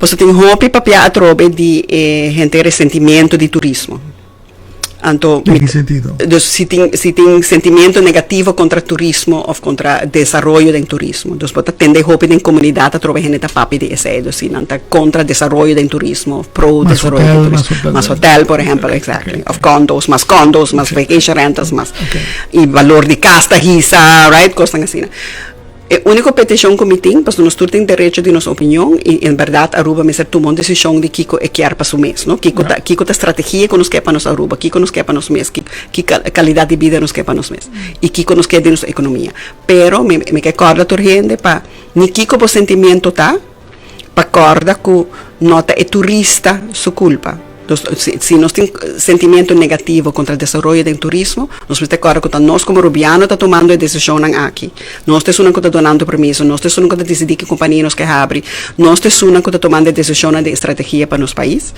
Você tem hopi papia atrobe de gente ressentimento de turismo. Então, ¿En qué sentido? si tem sentimento negativo contra turismo ou contra desenvolvimento do turismo. Então, você tende a hopi em comunidade atrobe gente papi de esse, assim, nanta contra desenvolvimento do turismo, pro desenvolvimento do turismo. Mas hotel, por exemplo, exactly. Of condos, mais vacation rentals, mais. E valor de casta, risa, right? Costas assim. A única petição que me tem, porque nós temos direito de nossa opinião, e, em verdade, Aruba me tomou uma decisão de que é quer para o mês, não? Que a estratégia que nos quer para nós Aruba, que nos quer para nós mês, que qualidade de vida nos quer para nós mês, e que nos quer de nossa economia. Pero, me recorda a gente, para nem que o sentimento tá, para corda que nota é turista sua culpa. Se nós temos sentimento negativo contra o desenvolvimento do turismo, nós temos que acordar que nós, como rubiano, estamos tomando a decisão aqui. Nós estamos dando permisso, nós estamos decidindo que companhia nos quer abrir, nós estamos tomando a decisão de estratégia para nosso país.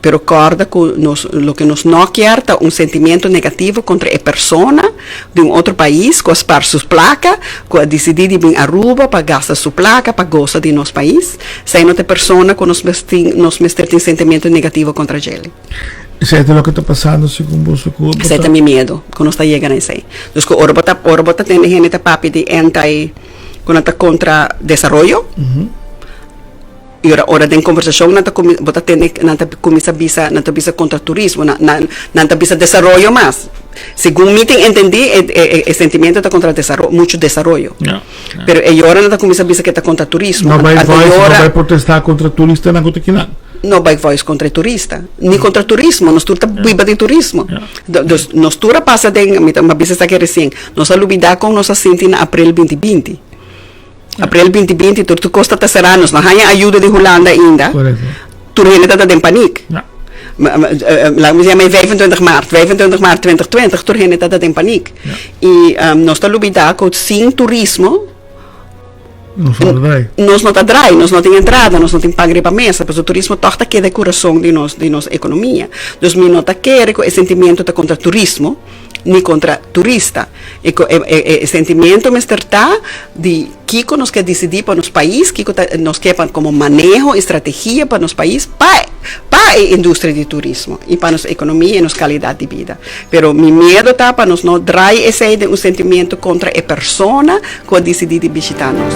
Pero acorda que o que nós não queremos é sentimento negativo contra a pessoa de outro país, que aspar sua placa, que decidir vir a Aruba para gastar sua placa, para gostar de nosso país, sem outra pessoa que nós temos sentimento negativo contra ele. Isso é o que está passando, segundo você? Esse é o meu medo, quando está chegando a isso. Então, agora tem gente papi de quando está contra desenvolvimento, e agora tem conversação, não começa a bisa contra turismo, não bisa desenvolvimento mais. Segundo me entendi, o sentimento está contra muito desenvolvimento. Mas agora não começa a bisa que está contra turismo. Não vai protestar contra turista, não contra quem não vai voz contra turista, nem contra turismo, nós tudo viva de turismo. Nós tudo passa de, uma vez está aqui recém, nós alubidar com nossa sente na abril 2020. Abril 2020, tu costa terceiranos, não há ajuda de Holanda ainda, tu ainda está em pânico. Laten we zeggen, 25 maart 2020, tu ainda está em pânico. E nós estamos alubidar sem turismo, nós não atrai, nós não temos entrada, nós não temos pagar para a mesa, porque o turismo torta que é o coração de nossa economia. Nós não queremos o sentimento contra o turismo, nem contra turista. O sentimento me está de que nós queremos decidir para nosso país, que nós queremos como manejo, estratégia para nosso país, para a indústria de turismo e para nossa economia e nossa qualidade de vida. Pero meu medo está para nós não trazer esse sentimento contra a pessoa que decidir visitar nós.